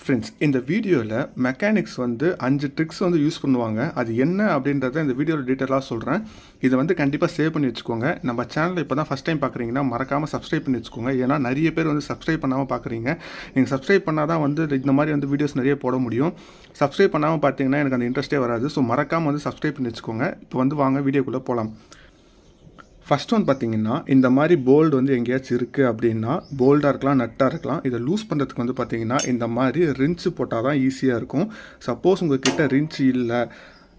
Friends, இந்த வீடியோவில் mechanics வந்து 5 ட்ரிக்ஸ் வந்து யூஸ் பண்ணுவாங்க. அது என்ன அப்படின்றத இந்த வீடியோவில் டீட்டெயிலாக சொல்கிறேன். இதை வந்து கண்டிப்பாக சேவ் பண்ணி வச்சுக்கோங்க. நம்ம சேனலில் இப்போ தான் ஃபஸ்ட் டைம் பார்க்குறீங்கன்னா மறக்காமல் சப்ஸ்கிரைப் பண்ணி வச்சுக்கோங்க. ஏன்னா நிறைய பேர் வந்து சப்ஸ்கிரைப் பண்ணாமல் பார்க்குறீங்க. நீங்கள் சப்ஸ்கிரைப் பண்ணால் தான் வந்து இந்த மாதிரி வந்து வீடியோஸ் நிறைய போட முடியும். சப்ஸ்கிரைப் பண்ணாமல் பார்த்தீங்கன்னா எனக்கு அந்த இன்ட்ரெஸ்ட்டே வராது. ஸோ மறக்காமல் வந்து சப்ஸ்கிரைப் பண்ணி வச்சுக்கோங்க. இப்போ வந்து வாங்க வீடியோக்குள்ளே போகலாம். ஃபஸ்ட் ஒன் பார்த்தீங்கன்னா, இந்த மாதிரி போல்டு வந்து எங்கேயாச்சும் இருக்குது அப்படின்னா, போல்டாக இருக்கலாம், நட்டாக இருக்கலாம். இதை லூஸ் பண்ணுறதுக்கு வந்து பார்த்தீங்கன்னா, இந்த மாதிரி ரின்ச்சு போட்டால் தான் ஈஸியாக இருக்கும். சப்போஸ் உங்கள் கிட்ட ரின்ச்சு இல்லை,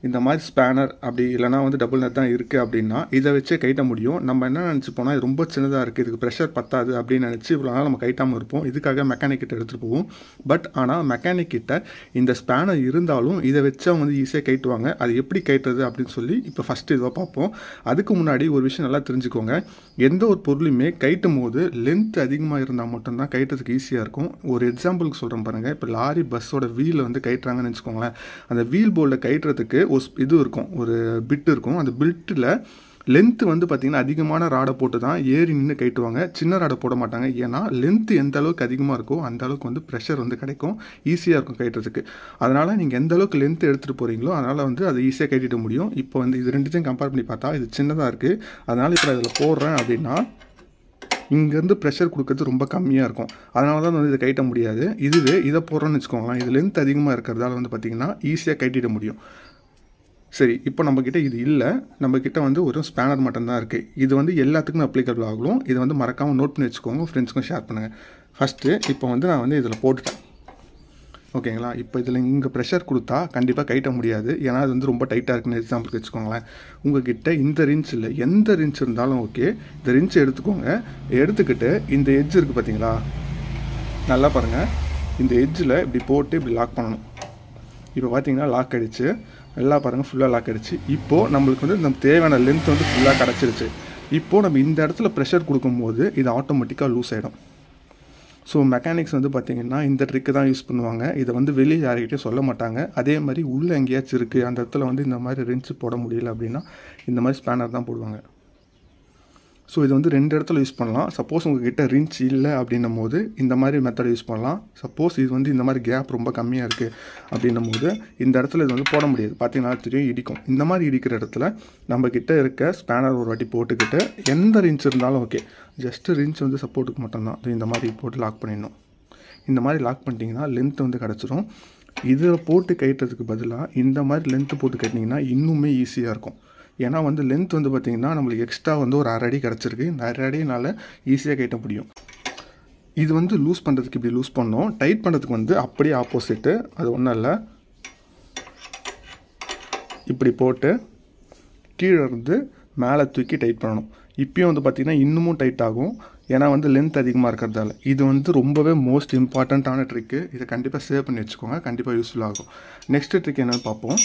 இந்த மாதிரி ஸ்பேனர் அப்படி இல்லைனா வந்து டபுள் நட் தான் இருக்குது அப்படின்னா, இதை வச்சே கைட்ட முடியும். நம்ம என்ன நினச்சிப்போனா, இது ரொம்ப சின்னதாக இருக்குது, இதுக்கு ப்ரெஷர் பத்தாது அப்படின்னு நினச்சி இவ்வளோ நாள் நம்ம கைட்டாமல் இருப்போம். இதுக்காக மெக்கானிக் கிட்ட எடுத்துகிட்டு போவோம். பட் ஆனால் மெக்கானிக் கிட்ட இந்த ஸ்பேனர் இருந்தாலும் இதை வச்சு அவங்க வந்து ஈஸியாக கைட்டுவாங்க. அது எப்படி கைட்டுறது அப்படின்னு சொல்லி இப்போ ஃபஸ்ட்டு இதை பார்ப்போம். அதுக்கு முன்னாடி ஒரு விஷயம் நல்லா தெரிஞ்சுக்கோங்க. எந்த ஒரு பொருளுமே கைட்டும் போது லென்த் அதிகமாக இருந்தால் மட்டும்தான் கைட்டுறதுக்கு ஈஸியாக இருக்கும். ஒரு எக்ஸாம்பிளுக்கு சொல்கிறேன் பாருங்கள். இப்போ லாரி பஸ்ஸோட வீலை வந்து கைட்டுறாங்கன்னு வச்சுக்கோங்களேன். அந்த வீல் போல்டை கைட்டுறதுக்கு இது இருக்கும், ஒரு பிட் இருக்கும். அந்த பிட்டில் லென்த்து வந்து பார்த்திங்கன்னா அதிகமான ராடை போட்டு தான் ஏறி நின்று கைட்டுவாங்க. சின்ன ராடை போட மாட்டாங்க. ஏன்னா லென்த்து எந்த அளவுக்கு அதிகமாக இருக்கோ அந்த அளவுக்கு வந்து ப்ரெஷர் வந்து கிடைக்கும், ஈஸியாக இருக்கும் கைட்டுறதுக்கு. அதனால் நீங்கள் எந்த அளவுக்கு லென்த்து எடுத்துகிட்டு போகிறீங்களோ அதனால் வந்து அதை ஈஸியாக கைட்டிட முடியும். இப்போ வந்து இது ரெண்டுத்தையும் கம்பேர் பண்ணி பார்த்தா இது சின்னதாக இருக்குது. அதனால் இப்போ இதில் போடுறேன் அப்படின்னா இங்கேருந்து ப்ரெஷர் கொடுக்கறது ரொம்ப கம்மியாக இருக்கும். அதனால தான் வந்து இதை கைட்ட முடியாது. இதுவே இதை போடுறோன்னு வச்சுக்கோங்களேன், இது லென்த் அதிகமாக இருக்கிறதால வந்து பார்த்திங்கன்னா ஈஸியாக கைட்டிட முடியும். சரி, இப்போ நம்மக்கிட்ட இது இல்லை. நம்மக்கிட்ட வந்து ஒரு ஸ்பேனர் மட்டும்தான் இருக்குது. இது வந்து எல்லாத்துக்குமே அப்ளிகபிள் ஆகும். இதை வந்து மறக்காமல் நோட் பண்ணி வச்சுக்கோங்க, ஃப்ரெண்ட்ஸுக்கும் ஷேர் பண்ணுங்கள். ஃபஸ்ட்டு இப்போ வந்து நான் வந்து இதில் போட்டுட்டேன், ஓகேங்களா. இப்போ இதில் இங்கே ப்ரெஷர் கொடுத்தா கண்டிப்பாக கைட்ட முடியாது. ஏன்னா அது வந்து ரொம்ப டைட்டாக இருக்குன்னு எக்ஸாம்பிளுக்கு வச்சுக்கோங்களேன். உங்கள்கிட்ட இந்த ரின்ச் இல்லை, எந்த ரின்ச் இருந்தாலும் ஓகே. இந்த ரின்ச் எடுத்துக்கோங்க. எடுத்துக்கிட்டு இந்த எட்ஜ் இருக்குது பார்த்தீங்களா, நல்லா பாருங்கள். இந்த எட்ஜில் இப்படி போட்டு இப்படி லாக் பண்ணணும். இப்போ பார்த்தீங்கன்னா லாக் ஆகிடுச்சு. நல்லா பாருங்கள், ஃபுல்லாக லாக் ஆகிடுச்சு. இப்போது நம்மளுக்கு வந்து நம்ம தேவையான லென்த் வந்து ஃபுல்லாக கிடச்சிருச்சு. இப்போது நம்ம இந்த இடத்துல ப்ரெஷர் கொடுக்கும்போது இது ஆட்டோமேட்டிக்காக லூஸ் ஆகிடும். ஸோ மெக்கானிக்ஸ் வந்து பார்த்திங்கன்னா இந்த ட்ரிக்கு தான் யூஸ் பண்ணுவாங்க. இதை வந்து வெளியே யார்கிட்டையும் சொல்ல மாட்டாங்க. அதே மாதிரி உள்ளே எங்கேயாச்சும் இருக்குது, அந்த இடத்துல வந்து இந்த மாதிரி ரின்ச்சு போட முடியல அப்படின்னா இந்த மாதிரி ஸ்பேனர் தான் போடுவாங்க. ஸோ இது வந்து 2 இடத்துல யூஸ் பண்ணலாம். சப்போஸ் உங்கள்கிட்ட ரின்ச் இல்லை அப்படின்னும் போது இந்த மாதிரி மெத்தட் யூஸ் பண்ணலாம். சப்போஸ் இது வந்து இந்த மாதிரி கேப் ரொம்ப கம்மியாக இருக்குது அப்படின்னும் போது இந்த இடத்துல இது வந்து போட முடியாது. பார்த்தீங்கன்னா தெரியும், இடிக்கும். இந்த மாதிரி இடிக்கிற இடத்துல நம்மக்கிட்ட இருக்க ஸ்பேனர் ஒரு வாட்டி போட்டுக்கிட்டு எந்த ரின்ச் இருந்தாலும் ஓகே, ஜஸ்ட்டு ரின்ச் வந்து சப்போர்ட்டுக்கு மட்டும்தான் இந்த மாதிரி போட்டு லாக் பண்ணிடணும். இந்த மாதிரி லாக் பண்ணிட்டீங்கன்னா லென்த் வந்து கிடச்சிரும். இதில் போட்டு கைட்டுறதுக்கு பதிலாக இந்த மாதிரி லென்த்து போட்டு கட்டினீங்கன்னா இன்னுமே ஈஸியாக இருக்கும். ஏன்னா வந்து லென்த் வந்து பார்த்திங்கன்னா நம்மளுக்கு எக்ஸ்ட்ரா வந்து ஒரு 1/2 அடி கிடச்சிருக்கு. இந்த 1/2 அடினால் ஈஸியாக கைட்ட முடியும். இது வந்து லூஸ் பண்ணுறதுக்கு இப்படி லூஸ் பண்ணோம். டைட் பண்ணுறதுக்கு வந்து அப்படியே ஆப்போசிட்டு. அது ஒன்றும் இல்லை, இப்படி போட்டு கீழே இருந்து மேலே தூக்கி டைட் பண்ணணும். இப்போயும் வந்து பார்த்திங்கன்னா இன்னமும் டைட் ஆகும். ஏன்னா வந்து லென்த் அதிகமாக இருக்கிறதால. இது வந்து ரொம்பவே மோஸ்ட் இம்பார்ட்டண்ட்டான ட்ரிக்கு. இதை கண்டிப்பாக சேவ் பண்ணி வச்சுக்கோங்க, கண்டிப்பாக யூஸ்ஃபுல் ஆகும். நெக்ஸ்ட்டு ட்ரிக் என்னென்னு பார்ப்போம்.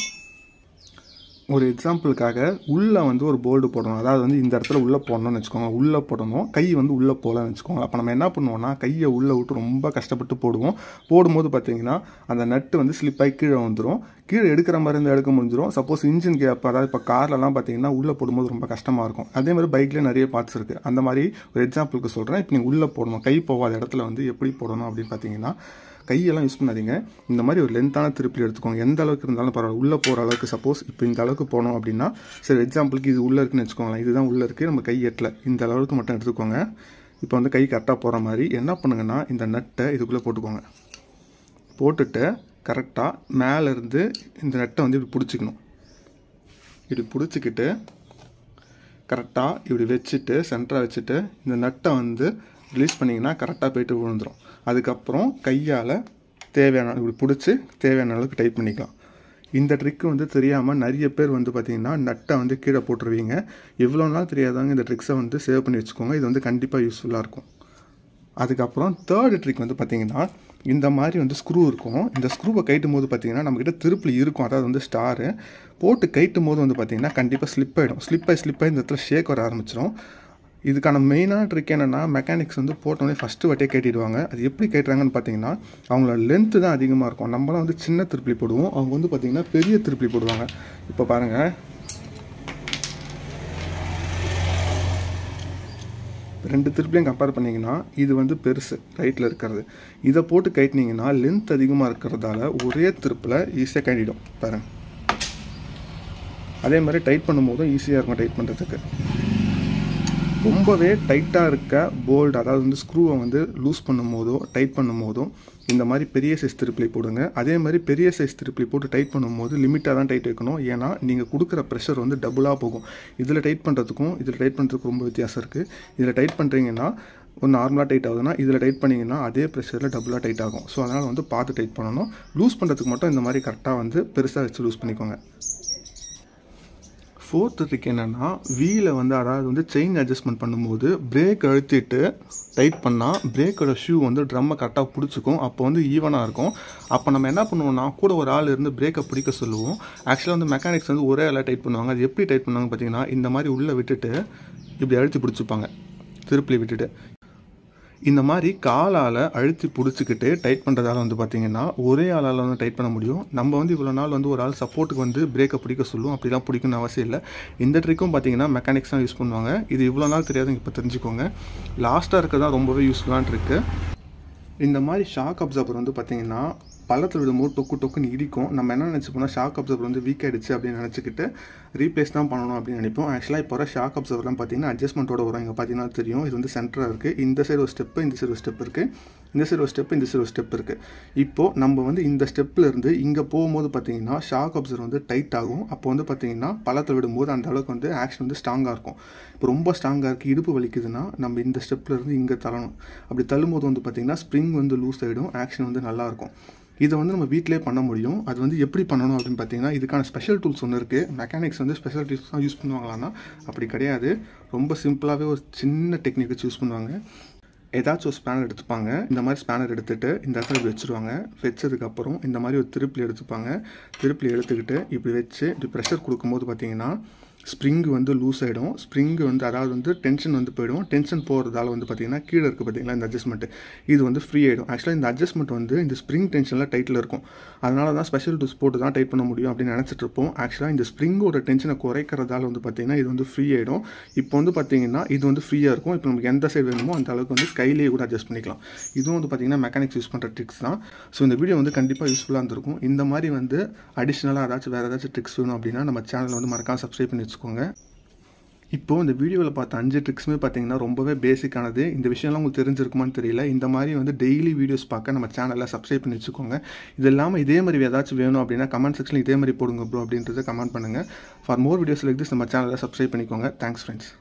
ஒரு எக்ஸாம்பிளுக்காக உள்ளே வந்து ஒரு போல்டு போடணும். அதாவது வந்து இந்த இடத்துல உள்ளே போடணும்னு வச்சுக்கோங்க. உள்ளே போடணும், கை வந்து உள்ளே போகலன்னு வச்சுக்கோங்க. அப்போ நம்ம என்ன பண்ணுவோம்னா கையை உள்ளே விட்டு ரொம்ப கஷ்டப்பட்டு போடுவோம். போடும்போது பார்த்திங்கன்னா அந்த நட்டு வந்து ஸ்லிப்பாகி கீழே வந்துடும். கீழே எடுக்கிற மாதிரி இருந்தால் எடுக்க முடிஞ்சிடும். சப்போஸ் இன்ஜின் கேப், அதாவது இப்போ கார்லலாம் பார்த்திங்கன்னா உள்ளே போடும்போது ரொம்ப கஷ்டமாக இருக்கும். அதே மாதிரி பைக்லேயே நிறைய பார்ட்ஸ் இருக்குது. அந்த மாதிரி ஒரு எக்ஸாம்பிளுக்கு சொல்கிறேன். இப்போ நீங்கள் உள்ளே போடணும், கை போகாத இடத்துல வந்து எப்படி போடணும் அப்படின்னு பார்த்தீங்கன்னா, கையெல்லாம் யூஸ் பண்ணாதீங்க. இந்த மாதிரி ஒரு லென்த்தான திருப்பி எடுத்துக்கோங்க. எந்த அளவுக்கு இருந்தாலும் பரவாயில்ல, உள்ளே போகிற அளவுக்கு. சப்போஸ் இப்போ இந்த அளவுக்கு போனோம் அப்படின்னா, சரி எக்ஸாம்பிளுக்கு இது உள்ளே இருக்குன்னு வச்சுக்கோங்களேன். இதுதான் உள்ளே இருக்குது, நம்ம கை எட்டல, இந்த அளவுக்கு மட்டும் எடுத்துக்கோங்க. இப்போ வந்து கை கரெக்டாக போகிற மாதிரி என்ன பண்ணுங்கன்னா, இந்த நட்டை இதுக்குள்ளே போட்டுக்கோங்க. போட்டுட்டு கரெக்டாக மேலேருந்து இந்த நட்டை வந்து இப்படி பிடிச்சிக்கணும். இப்படி பிடிச்சிக்கிட்டு கரெக்டாக இப்படி வச்சுட்டு சென்டராக வச்சுட்டு இந்த நட்டை வந்து ரிலீஸ் பண்ணிங்கன்னா கரெக்டாக போய்ட்டு விழுந்துடும். அதுக்கப்புறம் கையால் தேவையான இப்படி பிடிச்சி தேவையான அளவுக்கு டைட் பண்ணிக்கலாம். இந்த ட்ரிக்கு வந்து தெரியாமல் நிறைய பேர் வந்து பார்த்திங்கன்னா நட்டை வந்து கீழே போட்டுருவீங்க. எவ்வளோ நாள் தெரியாதவங்க இந்த ட்ரிக்ஸை வந்து சேவ் பண்ணி வச்சுக்கோங்க. இது வந்து கண்டிப்பாக யூஸ்ஃபுல்லாக இருக்கும். அதுக்கப்புறம் தேர்டு ட்ரிக் வந்து பார்த்திங்கன்னா, இந்த மாதிரி வந்து ஸ்க்ரூ இருக்கும். இந்த ஸ்க்ரூவை கைட்டும் போது பார்த்திங்கன்னா நம்மக்கிட்ட திருப்பி இருக்கும். அதாவது வந்து ஸ்டாரு போட்டு கைட்டும் போது வந்து பார்த்திங்கன்னா கண்டிப்பாக ஸ்லிப் ஆகிடும். ஸ்லிப்பாகி இந்த இடத்துல ஷேக் வர ஆரம்பிச்சிடும். இதுக்கான மெயினான ட்ரிக் என்னென்னா, மெக்கானிக்ஸ் வந்து போட்டோன்னே ஃபஸ்ட்டு வாட்டியே கேட்டிடுவாங்க. அது எப்படி கேட்டுறாங்கன்னு பார்த்தீங்கன்னா, அவங்களோட லென்த்து தான் அதிகமாக இருக்கும். நம்மளாம் வந்து சின்ன திருப்பி போடுவோம், அவங்க வந்து பார்த்திங்கன்னா பெரிய திருப்பி போடுவாங்க. இப்போ பாருங்கள், 2 திருப்பிலையும் கம்பேர் பண்ணிங்கன்னா இது வந்து பெருசு ரைட்டில் இருக்கிறது. இதை போட்டு கைட்டினீங்கன்னா லென்த் அதிகமாக இருக்கிறதால ஒரே திருப்பில் ஈஸியாக கட்டிடும் பாருங்கள். அதே மாதிரி டைட் பண்ணும்போதும் ஈஸியாக இருக்கும் டைட் பண்ணுறதுக்கு. ரொம்பவே டைட்டாக இருக்க போல்ட் அதாவது வந்து ஸ்க்ரூவை வந்து லூஸ் பண்ணும் போதோ டைட் பண்ணும் போதும் இந்த மாதிரி பெரிய சைஸ் திருப்பிலி போடுங்க. அதே மாதிரி பெரிய சைஸ் திருப்பிலி போட்டு டைட் பண்ணும்போது லிமிட்டாக தான் டைட் வைக்கணும். ஏன்னா நீங்கள் கொடுக்குற ப்ரெஷர் வந்து டபுளாக போகும். இதில் டைட் பண்ணுறதுக்கும் இதில் டைட் பண்ணுறதுக்கும் ரொம்ப வித்தியாசம் இருக்குது. இதில் டைட் பண்ணுறீங்கன்னா ஒரு நார்மலாக டைட் ஆகுதுன்னா இதில் டைட் பண்ணிங்கன்னா அதே ப்ரெஷரில் டபுளாக டைட் ஆகும். ஸோ அதனால் வந்து பார்த்து டைட் பண்ணணும். லூஸ் பண்ணுறதுக்கு மட்டும் இந்த மாதிரி கரெக்டாக வந்து பெருசாக வச்சு லூஸ் பண்ணிக்கோங்க. 4th ட்ரிக் என்னென்னா வீலை வந்து அதாவது வந்து செயின் அட்ஜஸ்ட்மெண்ட் பண்ணும்போது பிரேக் அழுத்திட்டு டைட் பண்ணால் பிரேக்கோட ஷூ வந்து ட்ரம்மை கரெக்டாக பிடிச்சிக்கும். அப்போ வந்து ஈவனாக இருக்கும். அப்போ நம்ம என்ன பண்ணுவோம்னா கூட ஒரு ஆள் இருந்து பிரேக்கை பிடிக்க சொல்லுவோம். ஆக்சுவலாக வந்து மெக்கானிக்ஸ் வந்து ஒரே ஆளாக டைட் பண்ணுவாங்க. அது எப்படி டைட் பண்ணுவாங்க பார்த்தீங்கன்னா இந்த மாதிரி உள்ளே விட்டுட்டு இப்படி அழுத்தி பிடிச்சிப்பாங்க. திருப்பி விட்டுட்டு இந்த மாதிரி காலால் அழுத்தி பிடிச்சிக்கிட்டு டைட் பண்ணுறதால வந்து பார்த்திங்கன்னா ஒரே ஆளால் வந்து டைட் பண்ண முடியும். நம்ம வந்து இவ்வளோ நாள் வந்து ஒரு ஆள் சப்போர்ட்டுக்கு வந்து பிரேக்கை பிடிக்க சொல்லுவோம். அப்படிலாம் பிடிக்கணும்னு அவசியம் இல்லை. இந்த ட்ரிக்கும் பார்த்திங்கன்னா மெக்கானிக்ஸ் தான் யூஸ் பண்ணுவாங்க. இது இவ்வளோ நாள் தெரியாது, இப்போ தெரிஞ்சுக்கோங்க. லாஸ்ட்டாக இருக்க தான் ரொம்பவே யூஸ்ஃபுல்லான ட்ரிக்கு. இந்த மாதிரி ஷாக் அப்சர்வர் வந்து பார்த்திங்கன்னா பள்ளத்தில் விடும்போது டொக்கு டொக்குன்னு இடிக்கும். நம்ம என்ன நினச்சிப்போம்னா ஷாக் அப்சர்வர் வந்து வீக் ஆகிடுச்சு அப்படின்னு நினச்சிக்கிட்டு ரீப்ளேஸ் தான் பண்ணணும் அப்படின்னு நினைப்போம். ஆக்சுவலாக இப்போ வர ஷாக் அப்சர்வர்லாம் பார்த்தீங்கன்னா அட்ஜஸ்ட்மெண்ட்டோட வரும். இங்கே பார்த்தீங்கன்னா தெரியும், இது வந்து சென்டராக இருக்குது. இந்த சைடு ஒரு ஸ்டெப்பு, இந்த சைடு ஒரு ஸ்டெப் இருக்குது. இந்த சைடு ஒரு ஸ்டெப்பு, இந்த சைடு ஒரு ஸ்டெப் இருக்குது. இப்போது நம்ம வந்து இந்த ஸ்டெப்லேருந்து இங்கே போகும்போது பார்த்தீங்கன்னா ஷாக் அப்சர்வர் வந்து டைட் ஆகும். அப்போ வந்து பார்த்தீங்கன்னா பள்ளத்தில் விடும்போது அந்த அளவுக்கு வந்து ஆக்ஷன் வந்து ஸ்ட்ராங்காக இருக்கும். இப்போ ரொம்ப ஸ்ட்ராங்காக இருக்குது, இடுப்பு வலிக்குதுன்னா நம்ம இந்த ஸ்டெப்லேருந்து இங்கே தள்ளணும். அப்படி தள்ளும்போது வந்து பார்த்திங்கன்னா ஸ்ப்ரிங் வந்து லூஸ் ஆகிடும், ஆக்ஷன் வந்து நல்லாயிருக்கும். இதை வந்து நம்ம வீட்டிலே பண்ண முடியும். அது வந்து எப்படி பண்ணணும் அப்படின்னு பார்த்தீங்கன்னா இதுக்கான ஸ்பெஷல் டூல்ஸ் ஒன்று இருக்குது. மெக்கானிக்ஸ் வந்து ஸ்பெஷல் டூல்ஸ் தான் யூஸ் பண்ணுவாங்களான்னா அப்படி கிடையாது. ரொம்ப சிம்பிளாகவே ஒரு சின்ன டெக்னிக் வச்சு யூஸ் பண்ணுவாங்க. ஏதாச்சும் ஒரு ஸ்பேனர் எடுத்துப்பாங்க. இந்த மாதிரி ஸ்பேனர் எடுத்துகிட்டு இந்த இடத்துல இப்படி வச்சுருவாங்க. வச்சதுக்கப்புறம் இந்த மாதிரி ஒரு திருப்பிலி எடுத்துப்பாங்க. திருப்பிலி எடுத்துக்கிட்டு இப்படி வச்சு இப்படி ப்ரெஷர் கொடுக்கும்போது பார்த்தீங்கன்னா ஸ்ப்ரிங் வந்து லூஸ் ஆகிடும். ஸ்ப்ரிங் வந்து அதாவது வந்து டென்ஷன் வந்து போயிடும். டென்ஷன் போகிறதால வந்து பார்த்திங்கன்னா கீழே இருக்குது பார்த்திங்கன்னா இந்த அட்ஜஸ்ட்மெண்ட் இது வந்து ஃப்ரீ ஆகிடும். ஆக்சுவலாக இந்த அட்ஜஸ்ட்மெண்ட் வந்து இந்த ஸ்ப்ரிங் டென்ஷனில் டைட்டில் இருக்கும். அதனால தான் ஸ்பெஷல் டூல்ஸ் போட்டு தான் டைட் பண்ண முடியும் அப்படின்னு நினச்சிட்டு இருப்போம். ஆக்சுவலாக இந்த ஸ்ப்ரிங்கோட டென்ஷனை குறைக்கிறதால வந்து பார்த்திங்கன்னா இது வந்து ஃப்ரீ ஆகிடும். இப்போ வந்து பார்த்திங்கன்னா இது வந்து ஃப்ரீயாக இருக்கும். இப்போ நமக்கு எந்த சைடு வேணுமோ அந்த அளவுக்கு வந்து கையிலேயே கூட அட்ஜஸ்ட் பண்ணிக்கலாம். இதுவும் வந்து பார்த்திங்கன்னா மெக்கானிக்ஸ் யூஸ் பண்ணுற ட்ரிக்ஸ் தான். ஸோ இந்த வீடியோ வந்து கண்டிப்பாக யூஸ்ஃபுல்லாக இருந்திருக்கும். இந்த மாதிரி வந்து அடிஷ்னலாக ஏதாச்சும் வேறு ஏதாச்சும் ட்ரிக்ஸ் வேணும் அப்படின்னா நம்ம சேனலை வந்து மறக்காம சப்ஸ்கிரைப் பண்ணி வச்சுக்கோங்க. இப்போது இந்த வீடியோவில் பார்த்த 5 ட்ரிக்ஸுமே பார்த்தீங்கன்னா ரொம்பவே பேசிக்கானது. இந்த விஷயம்லாம் உங்களுக்கு தெரிஞ்சிருக்குமான்னு தெரியல. இந்த மாதிரி வந்து டெய்லி வீடியோஸ் பார்க்க நம்ம சேனலில் சப்ஸ்கிரைப் பண்ணி வச்சுக்கோங்க. இது இல்லாமல் இதே மாதிரி ஏதாச்சும் வேணும் அப்படின்னா கமெண்ட் செக்ஷனில் இதே மாதிரி போடுங்க ப்ரோ அப்படின்றத கமெண்ட் பண்ணுங்கள். For more videos like this நம்ம சேனலில் சப்ஸ்கிரைப் பண்ணிக்கோங்க. Thanks friends.